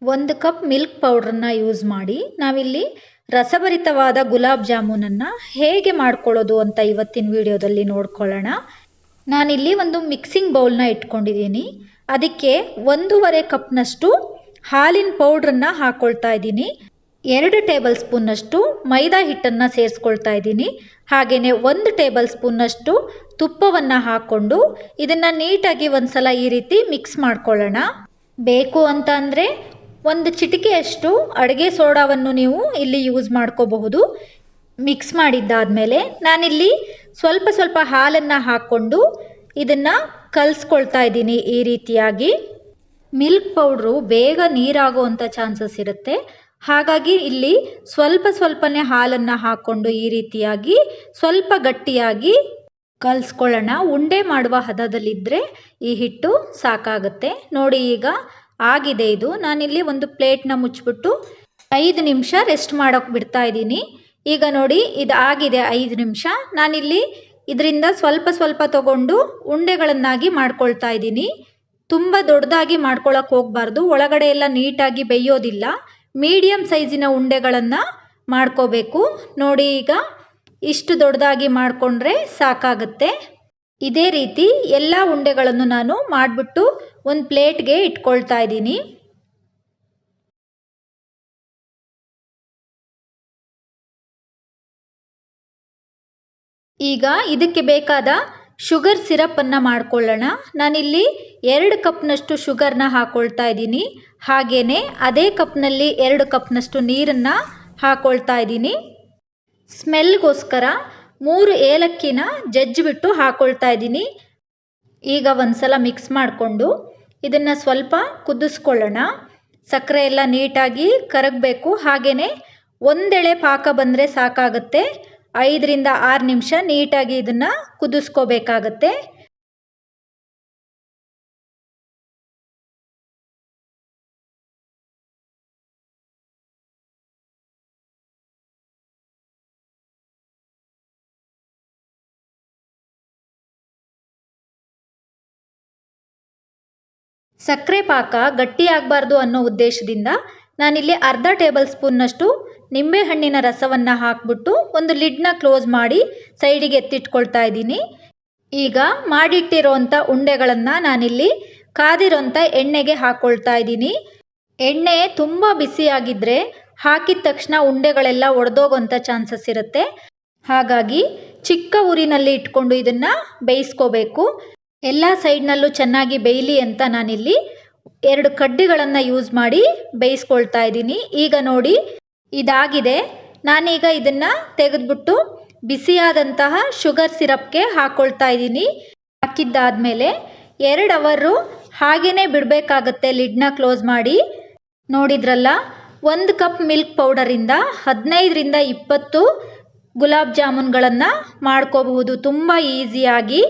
1 cup milk ಪೌಡ್ರನ್ನ use ಮಾಡಿ ನಾವಿಲ್ಲಿ ರಸಭರಿತವಾದ ಗುಲಾಬ್ ಜಾಮೂನನ್ನು ಹೇಗೆ ಮಾಡ್ಕೊಳ್ಳೋದು ಅಂತ ಇವತ್ತಿನ ವಿಡಿಯೋದಲ್ಲಿ ನೋಡ್ಕೊಳ್ಳೋಣ. ನಾನಿಲ್ಲಿ ಒಂದು ಮಿಕ್ಸಿಂಗ್ ಬೌಲ್ನ ಇಟ್ಕೊಂಡಿದ್ದೀನಿ. ಅದಕ್ಕೆ 1.5 ಕಪ್ನಷ್ಟು ಹಾಲಿನ ಪೌಡ್ರನ್ನ ಹಾಕ್ಕೊಳ್ತಾ ಇದ್ದೀನಿ. 2 ಟೇಬಲ್ ಸ್ಪೂನ್ನಷ್ಟು ಮೈದಾ ಹಿಟ್ಟನ್ನು ಸೇರಿಸ್ಕೊಳ್ತಾ ಇದ್ದೀನಿ. ಹಾಗೆಯೇ 1 ಟೇಬಲ್ ಸ್ಪೂನ್ನಷ್ಟು ತುಪ್ಪವನ್ನು ಹಾಕ್ಕೊಂಡು ಇದನ್ನು ನೀಟಾಗಿ ಒಂದ್ಸಲ ಈ ರೀತಿ ಮಿಕ್ಸ್ ಮಾಡ್ಕೊಳ್ಳೋಣ. ಬೇಕು ಅಂತ ಅಂದರೆ 1 ಚಿಟಿಕೆಯಷ್ಟು ಅಡುಗೆ ಸೋಡಾವನ್ನು ನೀವು ಇಲ್ಲಿ ಯೂಸ್ ಮಾಡ್ಕೋಬಹುದು. ಮಿಕ್ಸ್ ಮಾಡಿದ್ದಾದಮೇಲೆ ನಾನಿಲ್ಲಿ ಸ್ವಲ್ಪ ಹಾಲನ್ನು ಹಾಕ್ಕೊಂಡು ಇದನ್ನು ಕಲಿಸ್ಕೊಳ್ತಾ ಇದ್ದೀನಿ. ಈ ರೀತಿಯಾಗಿ ಮಿಲ್ಕ್ ಪೌಡ್ರು ಬೇಗ ನೀರಾಗುವಂಥ ಚಾನ್ಸಸ್ ಇರುತ್ತೆ. ಹಾಗಾಗಿ ಇಲ್ಲಿ ಸ್ವಲ್ಪನೇ ಹಾಲನ್ನು ಹಾಕ್ಕೊಂಡು ಈ ರೀತಿಯಾಗಿ ಸ್ವಲ್ಪ ಗಟ್ಟಿಯಾಗಿ ಕಲಿಸ್ಕೊಳ್ಳೋಣ. ಉಂಡೆ ಮಾಡುವ ಹದದಲ್ಲಿದ್ದರೆ ಈ ಹಿಟ್ಟು ಸಾಕಾಗುತ್ತೆ. ನೋಡಿ ಈಗ ಆಗಿದೆ ಇದು. ನಾನಿಲ್ಲಿ ಒಂದು ಪ್ಲೇಟ್ನ ಮುಚ್ಚಿಬಿಟ್ಟು 5 ನಿಮಿಷ ರೆಸ್ಟ್ ಮಾಡೋಕ್ಕೆ ಬಿಡ್ತಾ ಇದ್ದೀನಿ. ಈಗ ನೋಡಿ ಇದು ಆಗಿದೆ 5 ನಿಮಿಷ. ನಾನಿಲ್ಲಿ ಇದರಿಂದ ಸ್ವಲ್ಪ ತಗೊಂಡು ಉಂಡೆಗಳನ್ನಾಗಿ ಮಾಡ್ಕೊಳ್ತಾ ಇದ್ದೀನಿ. ತುಂಬ ದೊಡ್ಡದಾಗಿ ಮಾಡ್ಕೊಳ್ಳೋಕೆ ಹೋಗಬಾರ್ದು, ಒಳಗಡೆ ಎಲ್ಲ ನೀಟಾಗಿ ಬೇಯೋದಿಲ್ಲ. ಮೀಡಿಯಮ್ ಸೈಜಿನ ಉಂಡೆಗಳನ್ನು ಮಾಡ್ಕೋಬೇಕು. ನೋಡಿ ಈಗ ಇಷ್ಟು ದೊಡ್ಡದಾಗಿ ಮಾಡಿಕೊಂಡ್ರೆ ಸಾಕಾಗುತ್ತೆ. ಇದೇ ರೀತಿ ಎಲ್ಲ ಉಂಡೆಗಳನ್ನು ನಾನು ಮಾಡಿಬಿಟ್ಟು ಒಂದು ಪ್ಲೇಟ್ಗೆ ಇಟ್ಕೊಳ್ತಾ ಇದ್ದೀನಿ. ಈಗ ಇದಕ್ಕೆ ಬೇಕಾದ ಶುಗರ್ ಸಿರಪ್ಪನ್ನು ಮಾಡ್ಕೊಳ್ಳೋಣ. ನಾನಿಲ್ಲಿ 2 ಕಪ್ನಷ್ಟು ಶುಗರ್ನ ಹಾಕ್ಕೊಳ್ತಾ ಇದ್ದೀನಿ. ಹಾಗೆಯೇ ಅದೇ ಕಪ್ನಲ್ಲಿ 2 ಕಪ್ನಷ್ಟು ನೀರನ್ನು ಹಾಕ್ಕೊಳ್ತಾ ಇದ್ದೀನಿ. ಸ್ಮೆಲ್ಗೋಸ್ಕರ 3 ಏಲಕ್ಕಿನ ಜಜ್ಜಿಬಿಟ್ಟು ಹಾಕ್ಕೊಳ್ತಾ ಇದ್ದೀನಿ. ಈಗ ಒಂದ್ಸಲ ಮಿಕ್ಸ್ ಮಾಡಿಕೊಂಡು ಇದನ್ನು ಸ್ವಲ್ಪ ಕುದಿಸ್ಕೊಳ್ಳೋಣ. ಸಕ್ಕರೆ ಎಲ್ಲ ನೀಟಾಗಿ ಕರಗಬೇಕು. ಹಾಗೆಯೇ ಒಂದೆಳೆ ಪಾಕ ಬಂದರೆ ಸಾಕಾಗುತ್ತೆ. 5 ರಿಂದ 6 ನಿಮಿಷ ನೀಟಾಗಿ ಇದನ್ನು ಕುದಿಸ್ಕೋಬೇಕಾಗತ್ತೆ. ಸಕ್ಕರೆ ಪಾಕ ಗಟ್ಟಿಯಾಗಬಾರ್ದು ಅನ್ನೋ ಉದ್ದೇಶದಿಂದ ನಾನಿಲ್ಲಿ ಅರ್ಧ ಟೇಬಲ್ ಸ್ಪೂನ್ನಷ್ಟು ನಿಂಬೆಹಣ್ಣಿನ ರಸವನ್ನು ಹಾಕ್ಬಿಟ್ಟು ಒಂದು ಲಿಡ್ನ ಕ್ಲೋಸ್ ಮಾಡಿ ಸೈಡಿಗೆ ಎತ್ತಿಟ್ಕೊಳ್ತಾ ಇದ್ದೀನಿ. ಈಗ ಮಾಡಿಟ್ಟಿರೋಂಥ ಉಂಡೆಗಳನ್ನು ನಾನಿಲ್ಲಿ ಕಾದಿರೋಂಥ ಎಣ್ಣೆಗೆ ಹಾಕ್ಕೊಳ್ತಾ ಇದ್ದೀನಿ. ಎಣ್ಣೆ ತುಂಬ ಬಿಸಿಯಾಗಿದ್ದರೆ ಹಾಕಿದ ತಕ್ಷಣ ಉಂಡೆಗಳೆಲ್ಲ ಒಡೆದೋಗೋಂಥ ಚಾನ್ಸಸ್ ಇರುತ್ತೆ. ಹಾಗಾಗಿ ಚಿಕ್ಕ ಉರಿನಲ್ಲಿ ಇಟ್ಕೊಂಡು ಇದನ್ನು ಬೇಯಿಸ್ಕೋಬೇಕು. ಎಲ್ಲ ಸೈಡ್ನಲ್ಲೂ ಚೆನ್ನಾಗಿ ಬೇಯಲಿ ಅಂತ ನಾನಿಲ್ಲಿ 2 ಕಡ್ಡಿಗಳನ್ನು ಯೂಸ್ ಮಾಡಿ ಬೇಯಿಸ್ಕೊಳ್ತಾ ಇದ್ದೀನಿ. ಈಗ ನೋಡಿ ಇದಾಗಿದೆ. ನಾನೀಗ ಇದನ್ನು ತೆಗೆದುಬಿಟ್ಟು ಬಿಸಿಯಾದಂತಹ ಶುಗರ್ ಸಿರಪ್ಗೆ ಹಾಕ್ಕೊಳ್ತಾ ಇದ್ದೀನಿ. ಹಾಕಿದ್ದಾದಮೇಲೆ 2 ಅವರು ಹಾಗೇ ಬಿಡಬೇಕಾಗತ್ತೆ ಲಿಡ್ನ ಕ್ಲೋಸ್ ಮಾಡಿ. ನೋಡಿದ್ರಲ್ಲ, 1 ಕಪ್ ಮಿಲ್ಕ್ ಪೌಡರಿಂದ 15 ರಿಂದ 20 ಗುಲಾಬ್ ಜಾಮೂನ್ಗಳನ್ನು ಮಾಡ್ಕೋಬಹುದು ತುಂಬ ಈಸಿಯಾಗಿ.